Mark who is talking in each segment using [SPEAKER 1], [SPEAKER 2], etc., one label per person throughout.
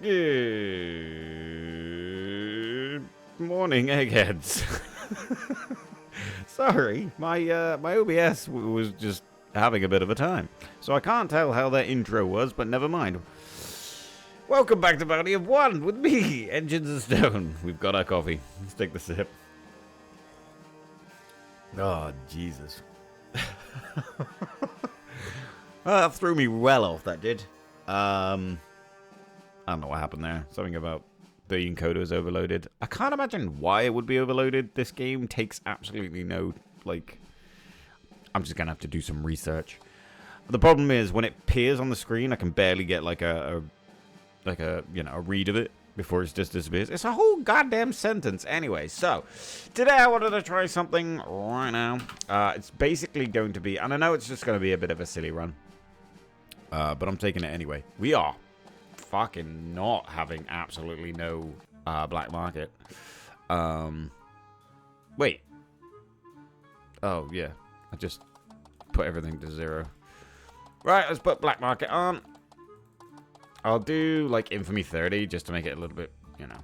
[SPEAKER 1] Good morning, eggheads. Sorry, my OBS was just having a bit of a time, so I can't tell how that intro was, but never mind. Welcome back to Bounty of One with me, EnginesTheStone. We've got our coffee. Let's take the sip. Oh, Jesus. That threw me well off, that did. I don't know what happened there. Something about the encoder is overloaded. I can't imagine why it would be overloaded. This game takes absolutely no, like... I'm just going to have to do some research. The problem is, when it appears on the screen, I can barely get, like, a read of it before it just disappears. It's a whole goddamn sentence. Anyway, so, today I wanted to try something right now. It's basically going to be, and I know it's just going to be a bit of a silly run, but I'm taking it anyway. We are fucking not having absolutely no black market. Wait. Oh, yeah. I just put everything to 0. Right, let's put black market on. I'll do, like, Infamy 30 just to make it a little bit, you know,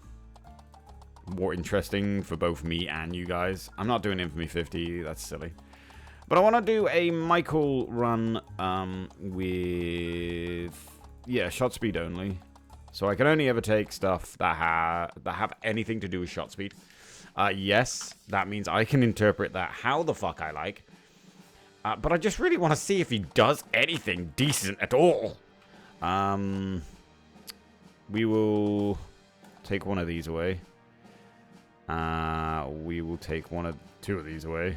[SPEAKER 1] more interesting for both me and you guys. I'm not doing Infamy 50. That's silly. But I want to do a Michael run with... yeah, shot speed only. So I can only ever take stuff that have anything to do with shot speed. Yes, that means I can interpret that how the fuck I like. But I just really want to see if he does anything decent at all. We will take one of these away. We will take two of these away.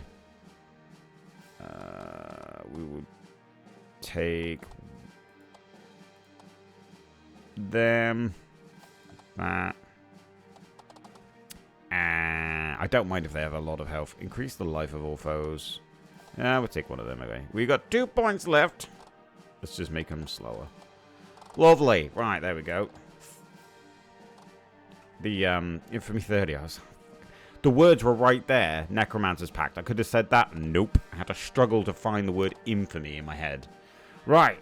[SPEAKER 1] We will take them. That. I don't mind if they have a lot of health. Increase the life of all foes. Yeah, we'll take one of them away. We got 2 points left. Let's just make them slower. Lovely. Right, there we go. The Infamy 30. The words were right there. Necromancer's Pact. I could have said that. Nope. I had to struggle to find the word infamy in my head. Right.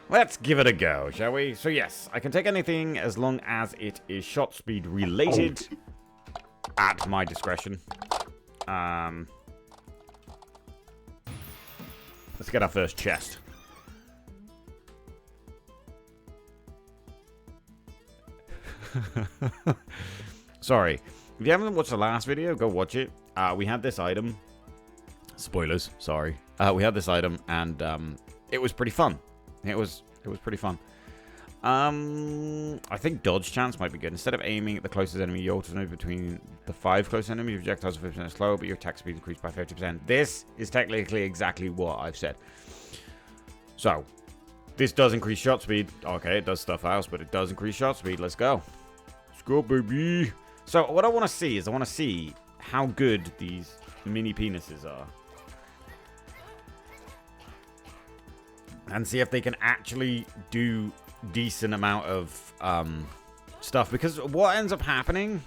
[SPEAKER 1] Let's give it a go, shall we? So yes, I can take anything as long as it is shot speed related at my discretion. Let's get our first chest. Sorry. If you haven't watched the last video, go watch it. We had this item. Spoilers, sorry. We had this item, and it was pretty fun. It was pretty fun. I think dodge chance might be good. Instead of aiming at the closest enemy, you alternate between the 5 close enemy. Projectiles are 50% slower, but your attack speed increased by 50%. This is technically exactly what I've said. So, this does increase shot speed. Okay, it does stuff else, but it does increase shot speed. Let's go. Let's go, baby. So, what I want to see is I want to see how good these mini penises are. And see if they can actually do decent amount of stuff. Because what ends up happening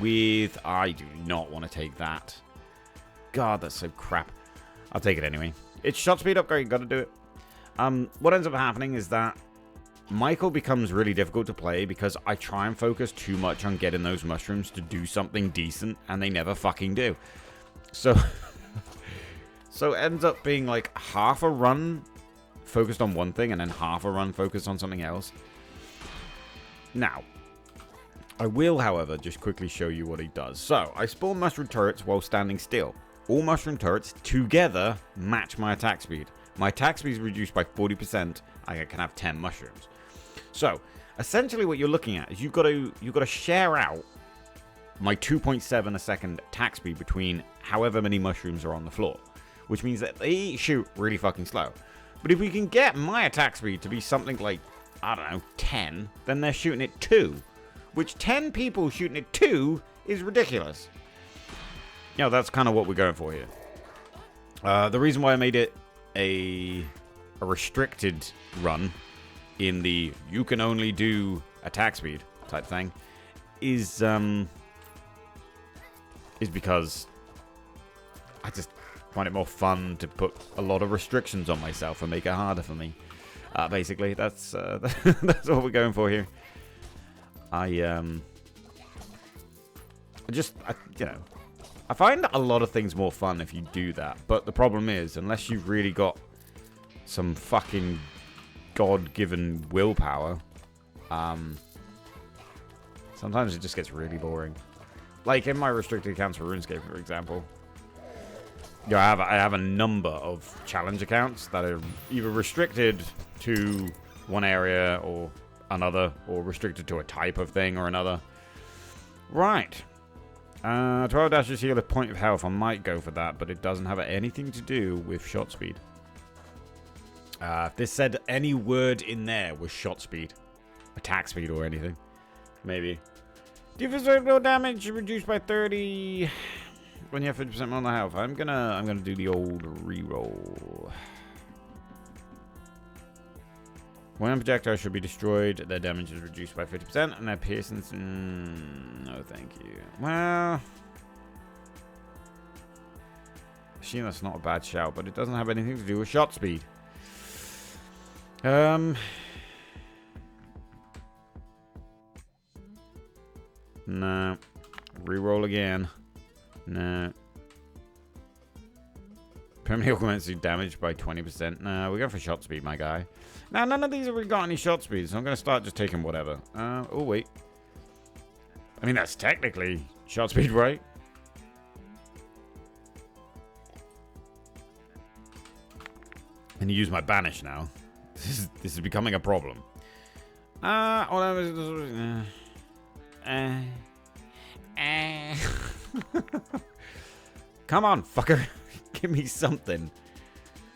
[SPEAKER 1] with... I do not want to take that. God, that's so crap. I'll take it anyway. It's shot speed upgrade. Got to do it. What ends up happening is that Michael becomes really difficult to play because I try and focus too much on getting those mushrooms to do something decent, and they never fucking do. So, so it ends up being like half a run focused on one thing and then half a run focused on something else. Now, I will, however, just quickly show you what he does. So, I spawn mushroom turrets while standing still. All mushroom turrets together match my attack speed. My attack speed is reduced by 40%. I can have 10 mushrooms. So, essentially what you're looking at is you've got to share out my 2.7 a second attack speed between however many mushrooms are on the floor, which means that they shoot really fucking slow. But if we can get my attack speed to be something like, I don't know, 10, then they're shooting at 2. Which 10 people shooting at 2 is ridiculous. You know, that's kind of what we're going for here. The reason why I made it a restricted run in the you can only do attack speed type thing is because I just find it more fun to put a lot of restrictions on myself and make it harder for me. Basically, that's that's what we're going for here. I find a lot of things more fun if you do that. But the problem is, unless you've really got some fucking God-given willpower, sometimes it just gets really boring. Like in my restricted accounts for RuneScape, for example. Yeah, I have a number of challenge accounts that are either restricted to one area or another, or restricted to a type of thing or another. Right. 12 dashes heal a point of health. I might go for that, but it doesn't have anything to do with shot speed. If this said any word in there was shot speed, attack speed, or anything, maybe. Defense blow damage reduced by 30 when you have 50% more on the health. I'm gonna do the old reroll. When projectiles should be destroyed, their damage is reduced by 50%, and their piercings... no, thank you. Well... Actually, that's not a bad shout, but it doesn't have anything to do with shot speed. No. Reroll again. No. Permanently augments your damage by 20%. No, we're going for shot speed, my guy. Now, none of these have really got any shot speed, so I'm going to start just taking whatever. Oh, wait. I mean, that's technically shot speed, right? And use my banish now. This is becoming a problem. Come on, fucker. Give me something.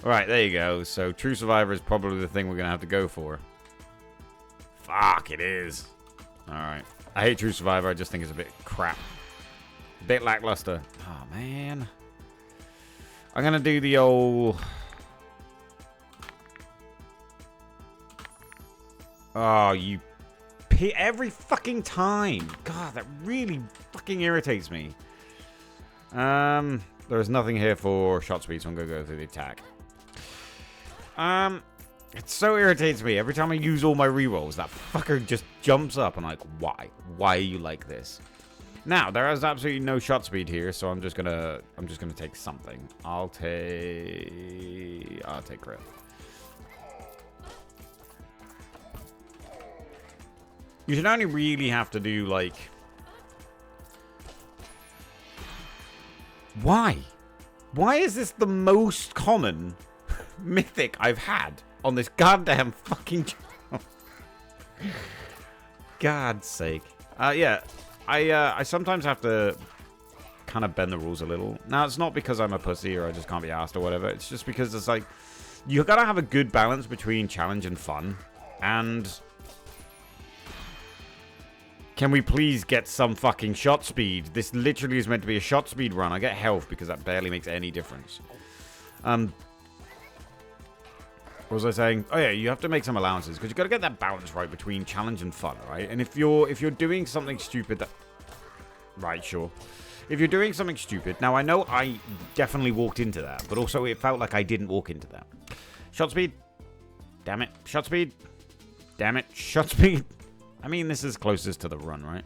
[SPEAKER 1] Alright, there you go. So, True Survivor is probably the thing we're going to have to go for. Fuck, it is. Alright. I hate True Survivor. I just think it's a bit crap. A bit lackluster. Oh, man. I'm going to do the old... Oh, you... Every fucking time. God, that really fucking irritates me. There is nothing here for shot speed, so I'm going to go through the attack. It so irritates me. Every time I use all my rerolls, that fucker just jumps up. and I'm like, why? Why are you like this? Now, there is absolutely no shot speed here, so I'm just gonna take something. I'll take crit. You should only really have to do, like... Why? Why is this the most common mythic I've had on this goddamn fucking channel? God's sake. Yeah, I sometimes have to kind of bend the rules a little. Now, it's not because I'm a pussy or I just can't be asked or whatever. It's just because it's like... You gotta have a good balance between challenge and fun. And... Can we please get some fucking shot speed? This literally is meant to be a shot speed run. I get health because that barely makes any difference. What was I saying? Oh yeah, you have to make some allowances because you got to get that balance right between challenge and fun, right? And if you're doing something stupid that... Right, sure. If you're doing something stupid... Now, I know I definitely walked into that, but also it felt like I didn't walk into that. Shot speed. Damn it. Shot speed. Damn it. Shot speed. I mean, this is closest to the run, right?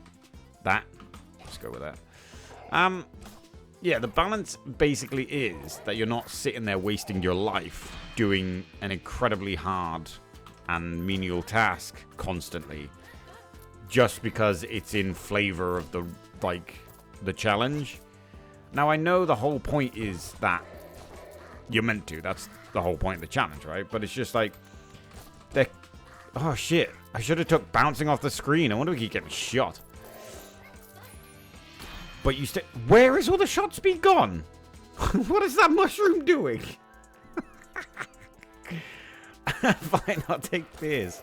[SPEAKER 1] That. Let's go with that. Yeah, the balance basically is that you're not sitting there wasting your life doing an incredibly hard and menial task constantly just because it's in flavor of the, like, the challenge. Now, I know the whole point is that you're meant to. That's the whole point of the challenge, right? But it's just like, they're... Oh, shit. I should have took bouncing off the screen. I wonder if he get me shot. But you still... Where is all the shot speed gone? What is that mushroom doing? Fine, I'll take this.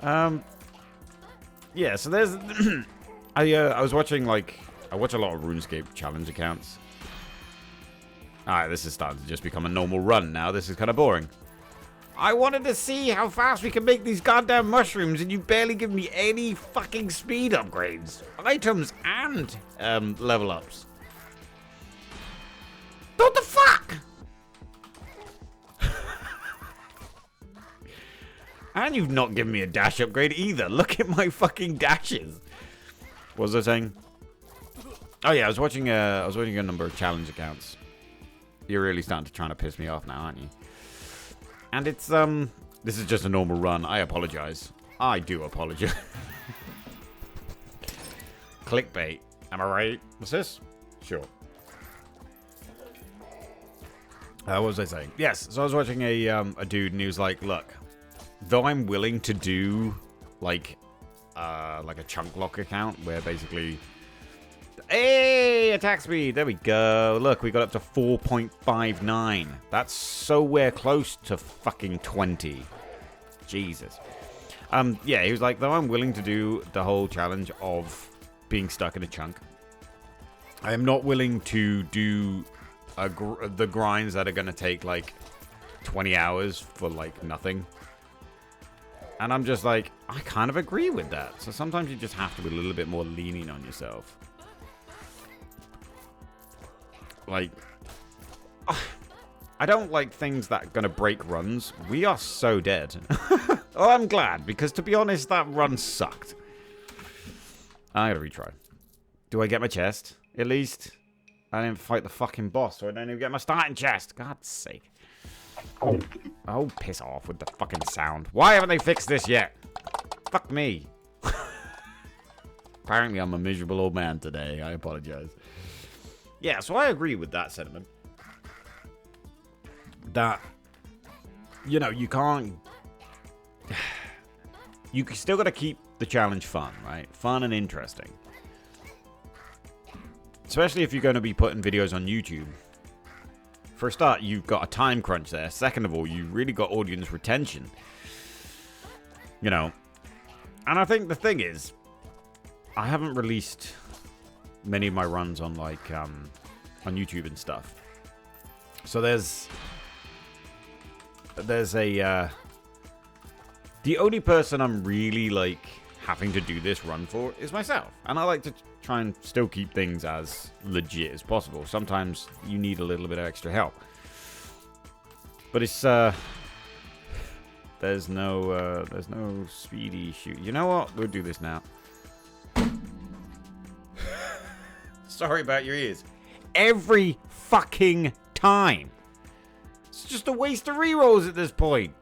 [SPEAKER 1] Yeah, so there's... I was watching, like... I watch a lot of RuneScape challenge accounts. Alright, this is starting to just become a normal run now. This is kind of boring. I wanted to see how fast we can make these goddamn mushrooms, and you barely give me any fucking speed upgrades, items, and level ups. What the fuck? And you've not given me a dash upgrade either. Look at my fucking dashes. What was I saying? Oh yeah, I was watching a number of challenge accounts. You're really starting to try to piss me off now, aren't you? And it's this is just a normal run. I apologize. I do apologize. Clickbait. Am I right? What's this? Sure. What was I saying? Yes, so I was watching a dude and he was like, look, though I'm willing to do like a chunk lock account where basically, hey, attack speed, there we go. Look, we got up to 4.59. That's somewhere close to fucking 20. Jesus. Yeah, he was like, though I'm willing to do the whole challenge of being stuck in a chunk, I am not willing to do the grinds that are going to take like 20 hours for like nothing. And I'm just like, I kind of agree with that. So sometimes you just have to be a little bit more lenient on yourself. Like, I don't like things that are going to break runs. We are so dead. Oh, I'm glad, because to be honest, that run sucked. I gotta retry. Do I get my chest, at least? I didn't fight the fucking boss, so I don't even get my starting chest. God's sake. Oh, piss off with the fucking sound. Why haven't they fixed this yet? Fuck me. Apparently, I'm a miserable old man today. I apologize. Yeah, so I agree with that sentiment. That, you know, you can't... You still got to keep the challenge fun, right? Fun and interesting. Especially if you're going to be putting videos on YouTube. For a start, you've got a time crunch there. Second of all, you've really got audience retention. You know. And I think the thing is, I haven't released many of my runs on like on YouTube and stuff. So there's a the only person I'm really like having to do this run for is myself. And I like to try and still keep things as legit as possible. Sometimes you need a little bit of extra help. But it's there's no speedy shoot. You know what? We'll do this now. Sorry about your ears. Every fucking time. It's just a waste of rerolls at this point.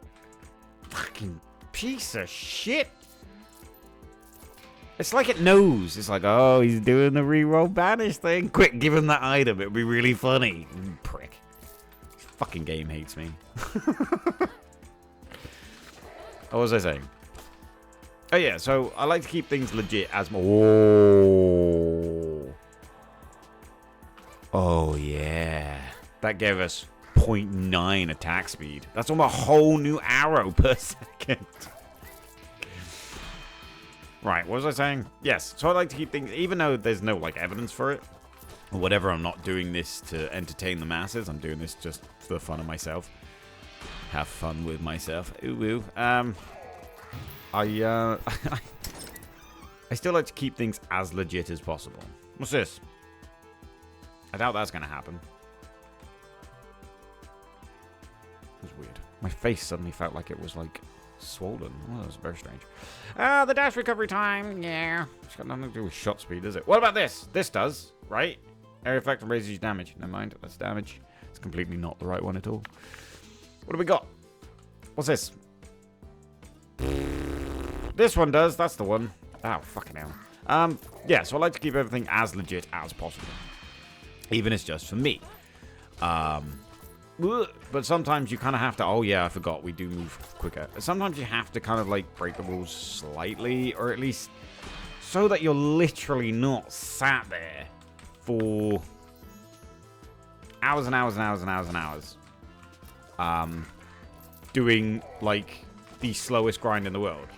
[SPEAKER 1] Fucking piece of shit. It's like it knows. It's like, oh, he's doing the reroll banish thing. Quick, give him that item. It'll be really funny. Prick. This fucking game hates me. What was I saying? Oh, yeah. So I like to keep things legit as more. Oh, yeah. That gave us 0.9 attack speed. That's almost a whole new arrow per second. Right, what was I saying? Yes, so I like to keep things, even though there's no like evidence for it, or whatever, I'm not doing this to entertain the masses, I'm doing this just for the fun of myself. Have fun with myself. Ooh, ooh. I still like to keep things as legit as possible. What's this? I doubt that's gonna happen. It was weird. My face suddenly felt like it was like swollen. Oh, that was very strange. The dash recovery time. Yeah. It's got nothing to do with shot speed, does it? What about this? This does, right? Area effect and raises your damage. Never mind. That's damage. It's completely not the right one at all. What do we got? What's this? This one does. That's the one. Oh, fucking hell. Yeah, so I like to keep everything as legit as possible. Even if it's just for me. But sometimes you kind of have to, oh yeah, I forgot, we do move quicker. Sometimes you have to kind of like break the rules slightly, or at least so that you're literally not sat there for hours and hours and hours and hours and hours. Doing like the slowest grind in the world.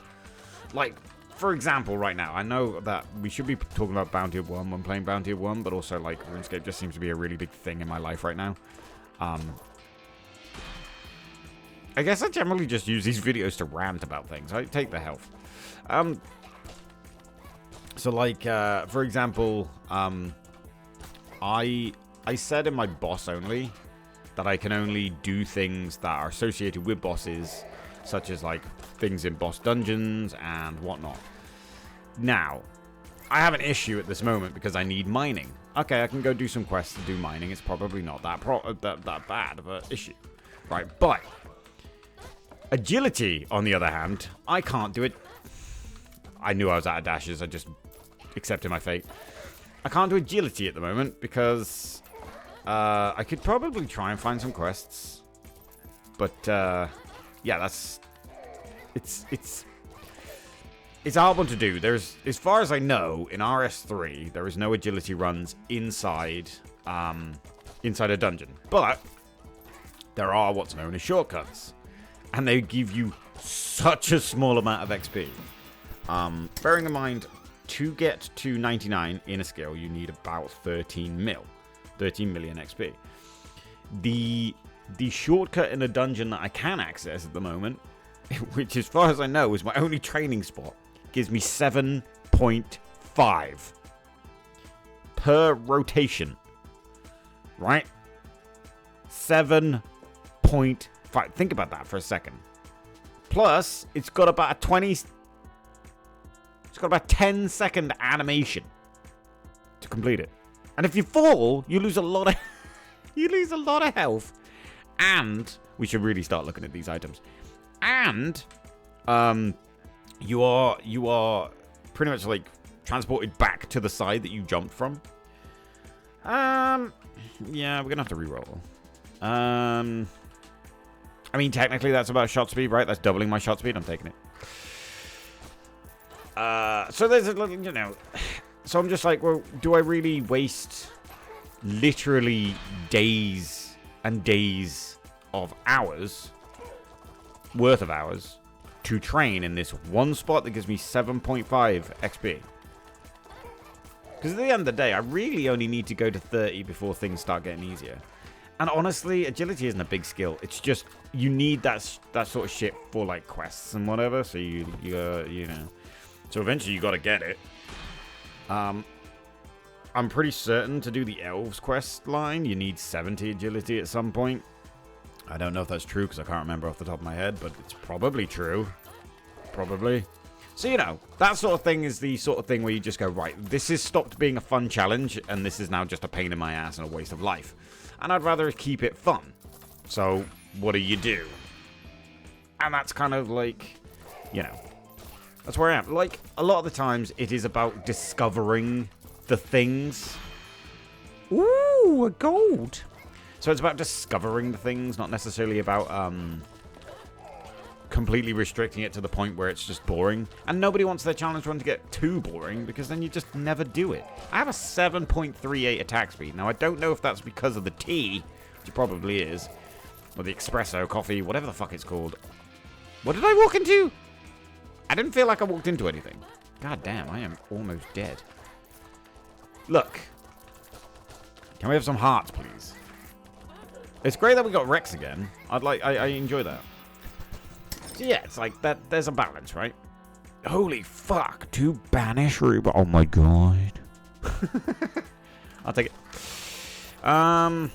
[SPEAKER 1] Like, for example, right now, I know that we should be talking about Bounty of 1 when playing Bounty of 1, but also like RuneScape just seems to be a really big thing in my life right now. I guess I generally just use these videos to rant about things. I take the health. So like, for example, I said in my boss only that I can only do things that are associated with bosses, such as like things in boss dungeons and whatnot. Now, I have an issue at this moment because I need mining. Okay, I can go do some quests to do mining. It's probably not that bad of an issue. Right, but agility, on the other hand, I can't do it. I knew I was out of dashes. I just accepted my fate. I can't do agility at the moment because I could probably try and find some quests. But, yeah, that's... It's a hard one to do. There's, as far as I know, in RS3, there is no agility runs inside a dungeon. But there are what's known as shortcuts. And they give you such a small amount of XP. Bearing in mind, to get to 99 in a skill, you need about 13 million XP. The shortcut in a dungeon that I can access at the moment, which as far as I know is my only training spot, gives me 7.5 per rotation. Right? 7.5. Think about that for a second. Plus, it's got about a 10-second animation to complete it. And if you fall, you lose a lot of health. And we should really start looking at these items. And you are pretty much like transported back to the side that you jumped from. Yeah, we're gonna have to reroll. I mean, technically that's about shot speed, right? That's doubling my shot speed. I'm taking it. So there's a little, you know. So I'm just like, well, do I really waste literally days and days of hours, worth of hours, to train in this one spot that gives me 7.5 XP? Because at the end of the day, I really only need to go to 30 before things start getting easier. And honestly, agility isn't a big skill. It's just, you need that sort of shit for, like, quests and whatever. So, you know. So eventually you got to get it. I'm pretty certain to do the Elves quest line, you need 70 agility at some point. I don't know if that's true because I can't remember off the top of my head, but it's probably true. Probably. So, you know, that sort of thing is the sort of thing where you just go, right, this has stopped being a fun challenge, and this is now just a pain in my ass and a waste of life. And I'd rather keep it fun. So, what do? And that's kind of like, you know, that's where I am. Like, a lot of the times, it is about discovering the things. Ooh, a gold. So it's about discovering the things, not necessarily about completely restricting it to the point where it's just boring. And nobody wants their challenge run to get too boring, because then you just never do it. I have a 7.38 attack speed. Now, I don't know if that's because of the tea, which it probably is, or the espresso, coffee, whatever the fuck it's called. What did I walk into? I didn't feel like I walked into anything. God damn, I am almost dead. Look. Can we have some hearts, please? It's great that we got Rex again. I enjoy that. So yeah, it's like that. There's a balance, right? Holy fuck! 2 banish Ruba. Oh my god. I'll take it. I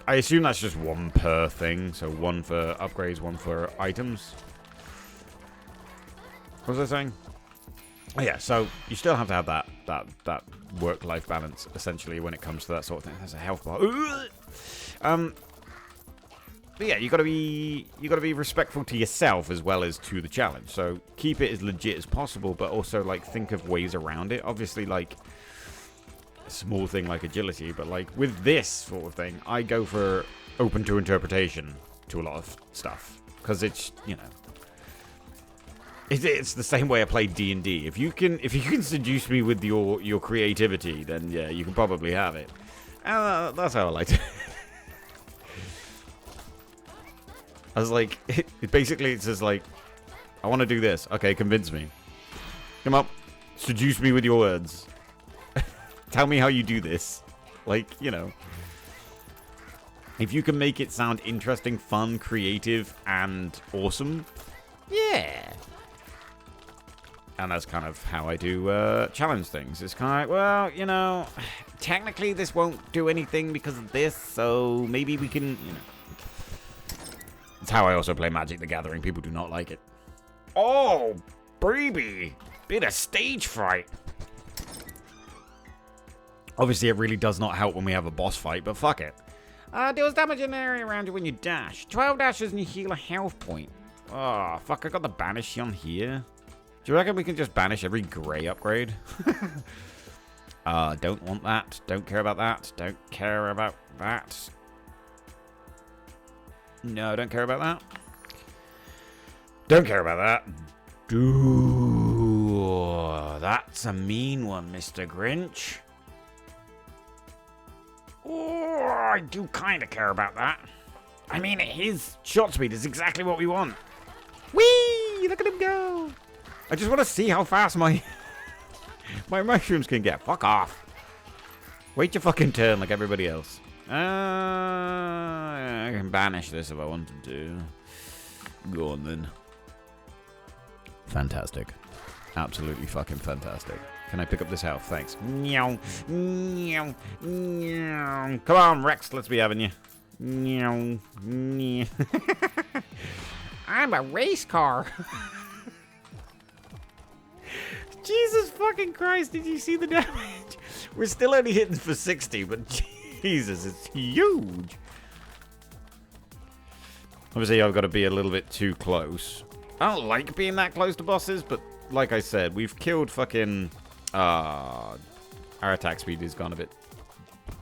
[SPEAKER 1] assume that's just 1 per thing. So 1 for upgrades, 1 for items. What was I saying? Oh yeah, so you still have to have that work-life balance essentially when it comes to that sort of thing. There's a health bar. But yeah, you gotta be respectful to yourself as well as to the challenge. So keep it as legit as possible, but also like think of ways around it. Obviously, like a small thing like agility, but like with this sort of thing, I go for open to interpretation to a lot of stuff because it's, you know. It's the same way I play D&D. If you can seduce me with your creativity, then yeah, you can probably have it. And that's how I like it. I was like, basically it's just like, I want to do this. Okay, convince me. Come up, seduce me with your words. Tell me how you do this. Like, you know. If you can make it sound interesting, fun, creative, and awesome, yeah. And that's kind of how I do challenge things. It's kind of like, well, you know, technically this won't do anything because of this, so maybe we can, you know. It's how I also play Magic the Gathering. People do not like it. Oh, baby. Bit of stage fright. Obviously, it really does not help when we have a boss fight, but fuck it. Deals damage in an area around you when you dash. 12 dashes and you heal a health point. Oh, fuck, I got the banish on here. Do you reckon we can just banish every grey upgrade? Don't want that. Don't care about that. Don't care about that. No, don't care about that. Don't care about that. Ooh, that's a mean one, Mr. Grinch. Oh, I do kind of care about that. I mean, his shot speed is exactly what we want. Whee! Look at him go. I just want to see how fast my my mushrooms can get. Fuck off. Wait your fucking turn like everybody else. I can banish this if I wanted to. Go on then. Fantastic. Absolutely fucking fantastic. Can I pick up this health? Thanks. Meow. Meow. Meow. Come on, Rex. Let's be having you. Meow. Meow. I'm a race car. Jesus fucking Christ. Did you see the damage? We're still only hitting for 60, but Jesus, it's huge. Obviously, I've got to be a little bit too close. I don't like being that close to bosses, but like I said, we've killed fucking... our attack speed has gone a bit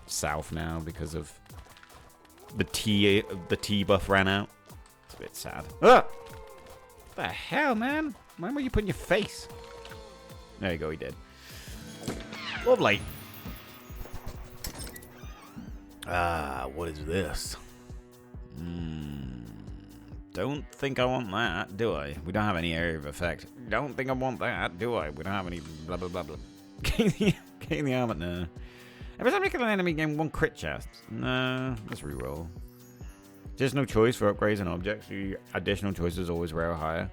[SPEAKER 1] south now because of the T buff ran out. It's a bit sad. Ah! What the hell, man? When were you putting your face? There you go, he did. Lovely. What is this? Don't think I want that, do I? We don't have any area of effect. Don't think I want that, do I? We don't have any blah, blah, blah, blah. Gain the armor, no. Every time you kill an enemy, gain 1 crit chest. No, let's reroll. Just no choice for upgrades and objects. The additional choices always rare or higher.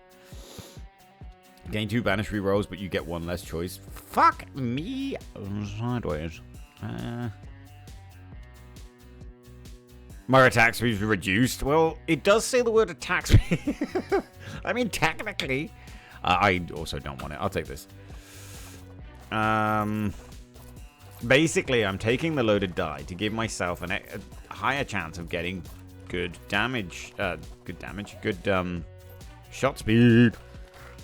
[SPEAKER 1] Gain 2 banish rerolls, but you get 1 less choice. Fuck me sideways. My attack speed is reduced. Well, it does say the word attack speed. I mean, technically. I also don't want it. I'll take this. Basically, I'm taking the loaded die to give myself a higher chance of getting good damage. Good shot speed.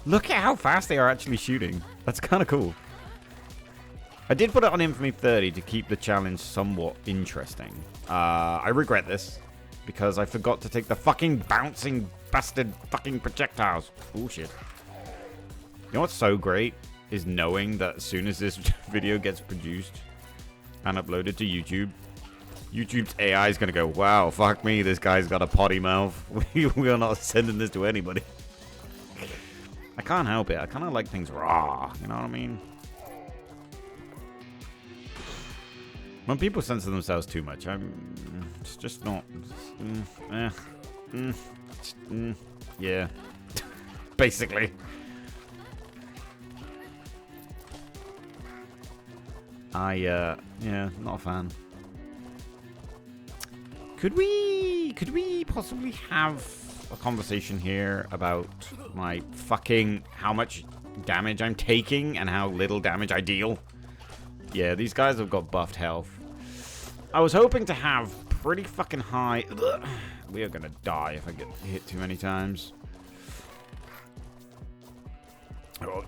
[SPEAKER 1] Look at how fast they are actually shooting. That's kind of cool. I did put it on Infamy 30 to keep the challenge somewhat interesting. I regret this because I forgot to take the fucking bouncing bastard fucking projectiles. Bullshit. You know what's so great is knowing that as soon as this video gets produced and uploaded to YouTube, YouTube's AI is going to go, wow, fuck me, this guy's got a potty mouth. We are not sending this to anybody. I can't help it. I kind of like things raw. You know what I mean? When people censor themselves too much, it's just not. Yeah. Basically. Yeah, not a fan. Could we possibly have a conversation here about my fucking how much damage I'm taking and how little damage I deal? Yeah, these guys have got buffed health. I was hoping to have pretty fucking high... Ugh, we are going to die if I get hit too many times. Oh,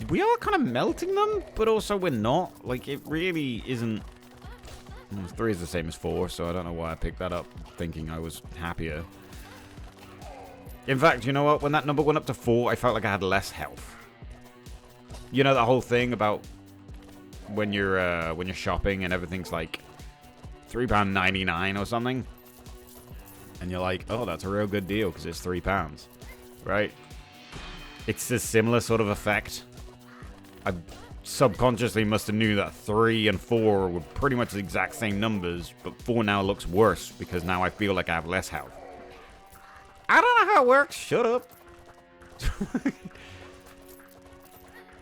[SPEAKER 1] we are kind of melting them, but also we're not. Like, it really isn't... 3 is the same as 4, so I don't know why I picked that up thinking I was happier. In fact, you know what? When that number went up to 4, I felt like I had less health. You know that whole thing about... when you're shopping and everything's like £3.99 or something, and you're like, oh, that's a real good deal because it's £3, right? It's a similar sort of effect. I subconsciously must have knew that 3 and 4 were pretty much the exact same numbers, but 4 now looks worse because now I feel like I have less health. I don't know how it works. Shut up.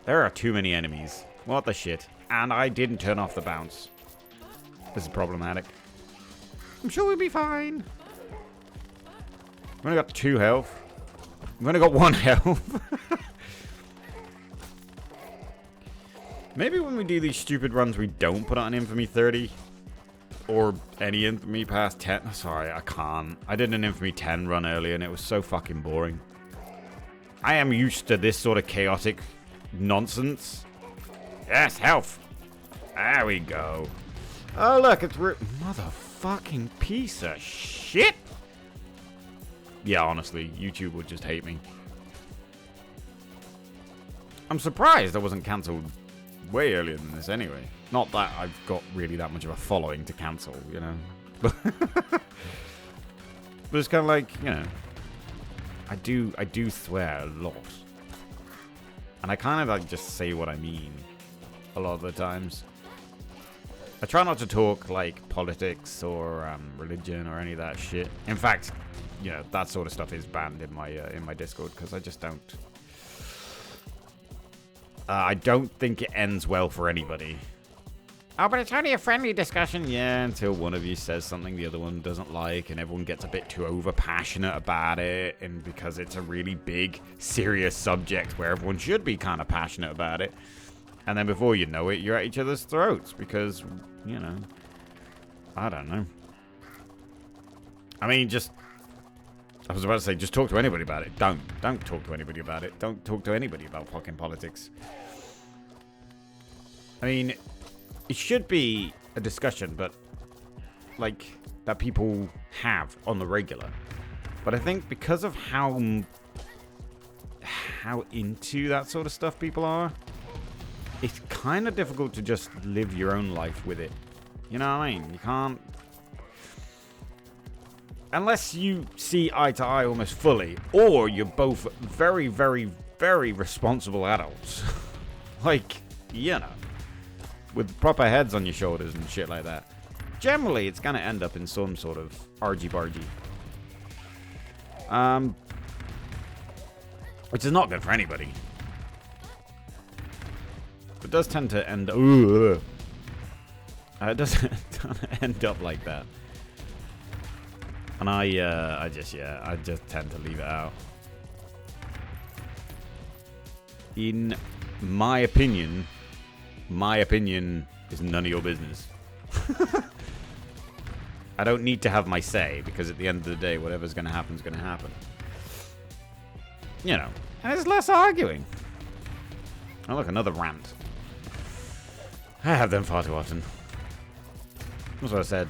[SPEAKER 1] There are too many enemies. What the shit? And I didn't turn off the bounce. This is problematic. I'm sure we'll be fine. I've only got 2 health. I've only got 1 health. Maybe when we do these stupid runs, we don't put on Infamy 30. Or any Infamy past 10. Sorry, I can't. I did an Infamy 10 run earlier, and it was so fucking boring. I am used to this sort of chaotic nonsense. Yes, health. There we go. Oh, look, it's motherfucking piece of shit. Yeah, honestly, YouTube would just hate me. I'm surprised I wasn't cancelled way earlier than this anyway. Not that I've got really that much of a following to cancel, you know. But it's kind of like, you know, I do swear a lot. And I kind of like just say what I mean a lot of the times. I try not to talk like politics or religion or any of that shit. In fact, you know, that sort of stuff is banned in my Discord because I just don't. I don't think it ends well for anybody. Oh, but it's only a friendly discussion. Yeah, until one of you says something the other one doesn't like, and everyone gets a bit too over-passionate about it, and because it's a really big, serious subject where everyone should be kind of passionate about it. And then before you know it, you're at each other's throats because, you know, I don't know. I mean, I was about to say, just talk to anybody about it. Don't talk to anybody about it. Don't talk to anybody about fucking politics. I mean, it should be a discussion, but, like, that people have on the regular. But I think because of how into that sort of stuff people are, it's kind of difficult to just live your own life with it. You know what I mean? You can't... Unless you see eye to eye almost fully, or you're both very, very, very responsible adults. Like, you know, with proper heads on your shoulders and shit like that. Generally, it's going to end up in some sort of argy-bargy. Which is not good for anybody. It does tend to end... it does end up like that. And I just tend to leave it out. In my opinion is none of your business. I don't need to have my say, because at the end of the day, whatever's going to happen is going to happen. You know, and there's less arguing. Oh, look, another rant. I have them far too often. That's what I said.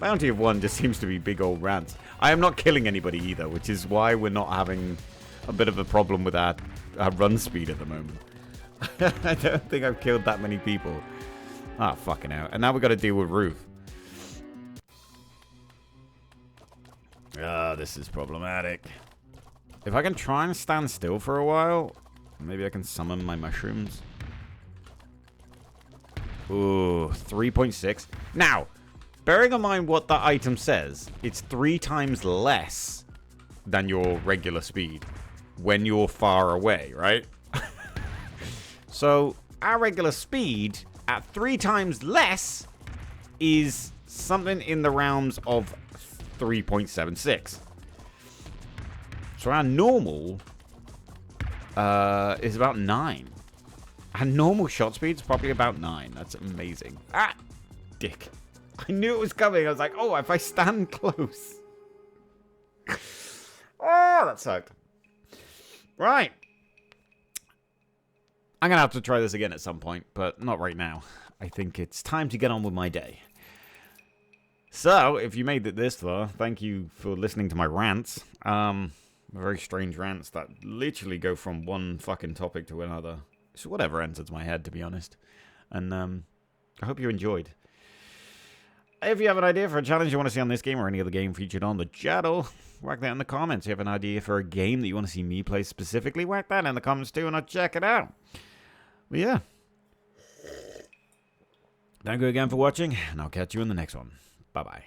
[SPEAKER 1] Bounty of 1 just seems to be big old rants. I am not killing anybody either, which is why we're not having a bit of a problem with our run speed at the moment. I don't think I've killed that many people. Ah, fucking hell. And now we've got to deal with Ruth. Ah, this is problematic. If I can try and stand still for a while, maybe I can summon my mushrooms. Ooh, 3.6. Now... bearing in mind what that item says, it's 3 times less than your regular speed when you're far away, right? So, our regular speed at 3 times less is something in the realms of 3.76. So, our normal is about 9. Our normal shot speed is probably about 9. That's amazing. Ah! Dick. I knew it was coming. I was like, oh, if I stand close. Oh, that sucked. Right. I'm going to have to try this again at some point, but not right now. I think it's time to get on with my day. So, if you made it this far, thank you for listening to my rants. Very strange rants that literally go from one fucking topic to another. It's whatever enters my head, to be honest. And I hope you enjoyed. If you have an idea for a challenge you want to see on this game or any other game featured on the channel, whack that in the comments. If you have an idea for a game that you want to see me play specifically, whack that in the comments too, and I'll check it out. But yeah. Thank you again for watching, and I'll catch you in the next one. Bye-bye.